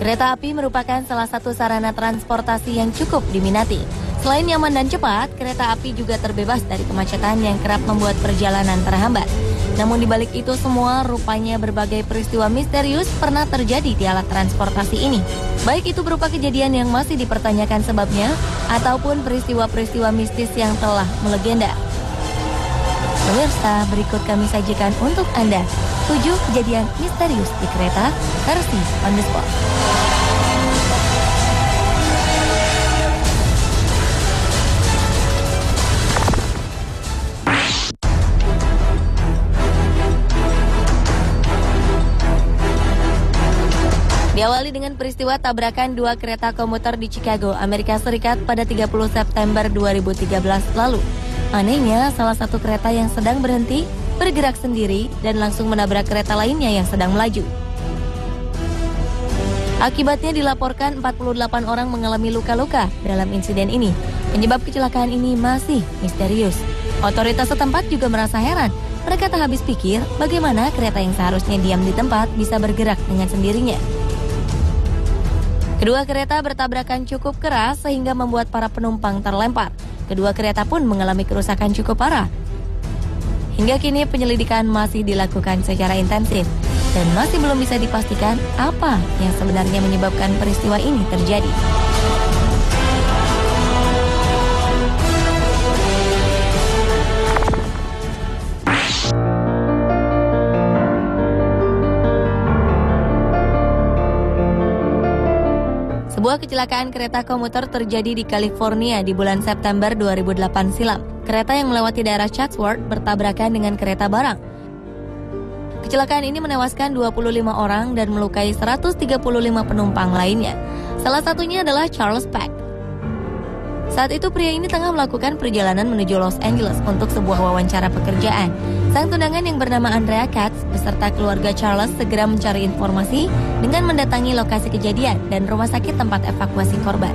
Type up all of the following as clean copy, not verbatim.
Kereta api merupakan salah satu sarana transportasi yang cukup diminati. Selain nyaman dan cepat, kereta api juga terbebas dari kemacetan yang kerap membuat perjalanan terhambat. Namun di balik itu semua, rupanya berbagai peristiwa misterius pernah terjadi di alat transportasi ini. Baik itu berupa kejadian yang masih dipertanyakan sebabnya, ataupun peristiwa-peristiwa mistis yang telah melegenda. Pemirsa, berikut kami sajikan untuk Anda 7 kejadian misterius di kereta versi on the spot. Diawali dengan peristiwa tabrakan 2 kereta komuter di Chicago, Amerika Serikat pada 30 September 2013 lalu. Anehnya, salah satu kereta yang sedang berhenti bergerak sendiri dan langsung menabrak kereta lainnya yang sedang melaju. Akibatnya dilaporkan 48 orang mengalami luka-luka dalam insiden ini. Penyebab kecelakaan ini masih misterius. Otoritas setempat juga merasa heran. Mereka tak habis pikir bagaimana kereta yang seharusnya diam di tempat bisa bergerak dengan sendirinya. Kedua kereta bertabrakan cukup keras sehingga membuat para penumpang terlempar. Kedua kereta pun mengalami kerusakan cukup parah. Hingga kini penyelidikan masih dilakukan secara intensif dan masih belum bisa dipastikan apa yang sebenarnya menyebabkan peristiwa ini terjadi. Sebuah kecelakaan kereta komuter terjadi di California di bulan September 2008 silam. Kereta yang melewati daerah Chatsworth bertabrakan dengan kereta barang. Kecelakaan ini menewaskan 25 orang dan melukai 135 penumpang lainnya. Salah satunya adalah Charles Peck. Saat itu pria ini tengah melakukan perjalanan menuju Los Angeles untuk sebuah wawancara pekerjaan. Sang tunangan yang bernama Andrea Katz beserta keluarga Charles segera mencari informasi dengan mendatangi lokasi kejadian dan rumah sakit tempat evakuasi korban.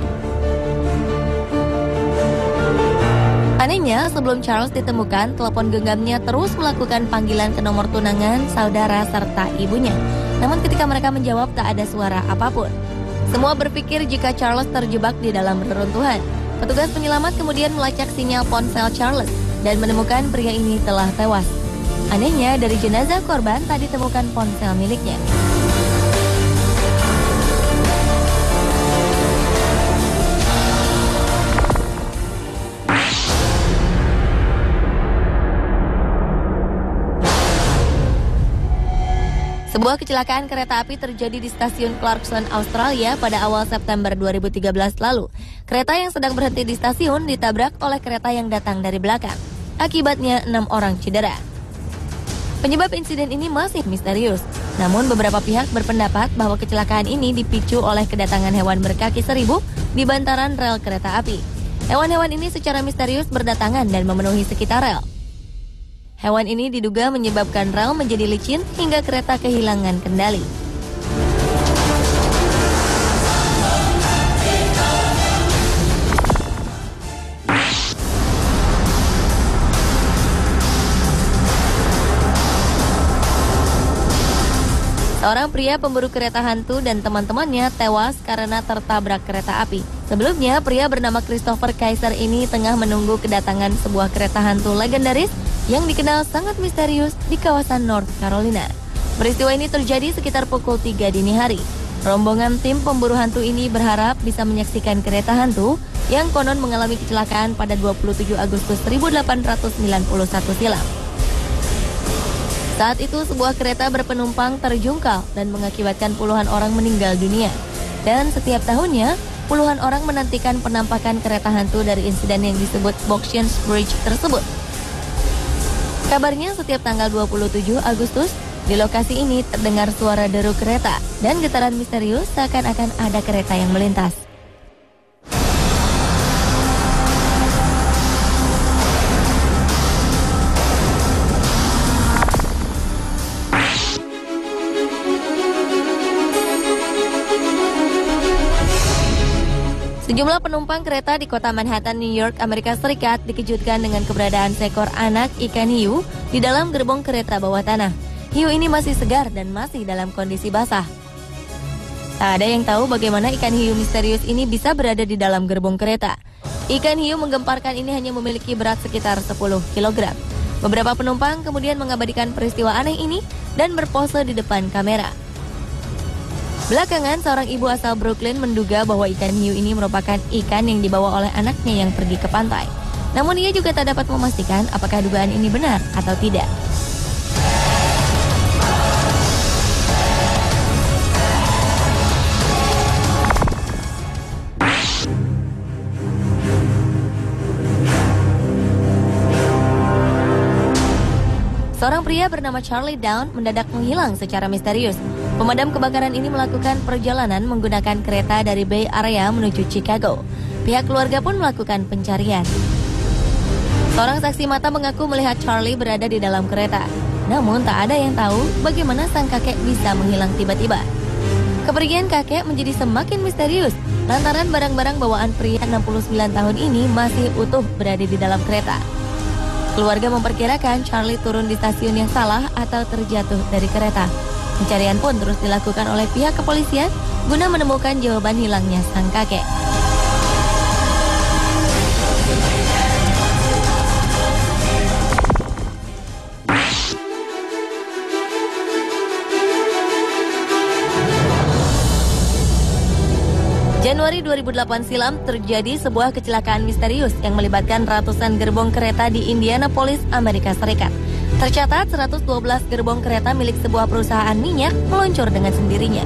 Anehnya, sebelum Charles ditemukan, telepon genggamnya terus melakukan panggilan ke nomor tunangan, saudara, serta ibunya. Namun ketika mereka menjawab, tak ada suara apapun. Semua berpikir jika Charles terjebak di dalam reruntuhan. Petugas penyelamat kemudian melacak sinyal ponsel Charles dan menemukan pria ini telah tewas. Anehnya, dari jenazah korban tak ditemukan ponsel miliknya. Sebuah kecelakaan kereta api terjadi di stasiun Clarkson, Australia pada awal September 2013 lalu. Kereta yang sedang berhenti di stasiun ditabrak oleh kereta yang datang dari belakang. Akibatnya 6 orang cedera. Penyebab insiden ini masih misterius. Namun beberapa pihak berpendapat bahwa kecelakaan ini dipicu oleh kedatangan hewan berkaki 1000 di bantaran rel kereta api. Hewan-hewan ini secara misterius berdatangan dan memenuhi sekitar rel. Hewan ini diduga menyebabkan rel menjadi licin hingga kereta kehilangan kendali. Seorang pria pemburu kereta hantu dan teman-temannya tewas karena tertabrak kereta api. Sebelumnya, pria bernama Christopher Kaiser ini tengah menunggu kedatangan sebuah kereta hantu legendaris yang dikenal sangat misterius di kawasan North Carolina. Peristiwa ini terjadi sekitar pukul 3 dini hari. Rombongan tim pemburu hantu ini berharap bisa menyaksikan kereta hantu yang konon mengalami kecelakaan pada 27 Agustus 1891 silam. Saat itu sebuah kereta berpenumpang terjungkal dan mengakibatkan puluhan orang meninggal dunia. Dan setiap tahunnya, puluhan orang menantikan penampakan kereta hantu dari insiden yang disebut Boxians Bridge tersebut. Kabarnya setiap tanggal 27 Agustus, di lokasi ini terdengar suara deru kereta dan getaran misterius seakan-akan ada kereta yang melintas. Sejumlah penumpang kereta di kota Manhattan, New York, Amerika Serikat dikejutkan dengan keberadaan seekor anak ikan hiu di dalam gerbong kereta bawah tanah. Hiu ini masih segar dan masih dalam kondisi basah. Tak ada yang tahu bagaimana ikan hiu misterius ini bisa berada di dalam gerbong kereta. Ikan hiu menggemparkan ini hanya memiliki berat sekitar 10 kg. Beberapa penumpang kemudian mengabadikan peristiwa aneh ini dan berpose di depan kamera. Belakangan, seorang ibu asal Brooklyn menduga bahwa ikan hiu ini merupakan ikan yang dibawa oleh anaknya yang pergi ke pantai. Namun ia juga tak dapat memastikan apakah dugaan ini benar atau tidak. Seorang pria bernama Charlie Down mendadak menghilang secara misterius. Pemadam kebakaran ini melakukan perjalanan menggunakan kereta dari Bay Area menuju Chicago. Pihak keluarga pun melakukan pencarian. Seorang saksi mata mengaku melihat Charlie berada di dalam kereta. Namun tak ada yang tahu bagaimana sang kakek bisa menghilang tiba-tiba. Kepergian kakek menjadi semakin misterius lantaran barang-barang bawaan pria 69 tahun ini masih utuh berada di dalam kereta. Keluarga memperkirakan Charlie turun di stasiun yang salah atau terjatuh dari kereta. Pencarian pun terus dilakukan oleh pihak kepolisian guna menemukan jawaban hilangnya sang kakek. Januari 2008 silam terjadi sebuah kecelakaan misterius yang melibatkan ratusan gerbong kereta di Indianapolis, Amerika Serikat. Tercatat 112 gerbong kereta milik sebuah perusahaan minyak meluncur dengan sendirinya.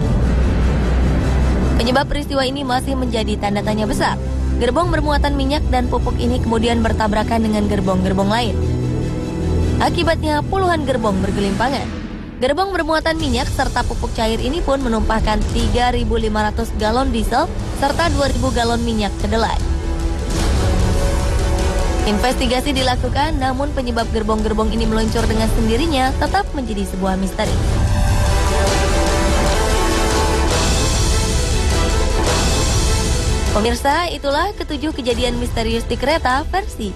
Penyebab peristiwa ini masih menjadi tanda tanya besar. Gerbong bermuatan minyak dan pupuk ini kemudian bertabrakan dengan gerbong-gerbong lain. Akibatnya puluhan gerbong bergelimpangan. Gerbong bermuatan minyak serta pupuk cair ini pun menumpahkan 3.500 galon diesel serta 2.000 galon minyak kedelai. Investigasi dilakukan, namun penyebab gerbong-gerbong ini meluncur dengan sendirinya tetap menjadi sebuah misteri. Pemirsa, itulah ketujuh kejadian misterius di kereta versi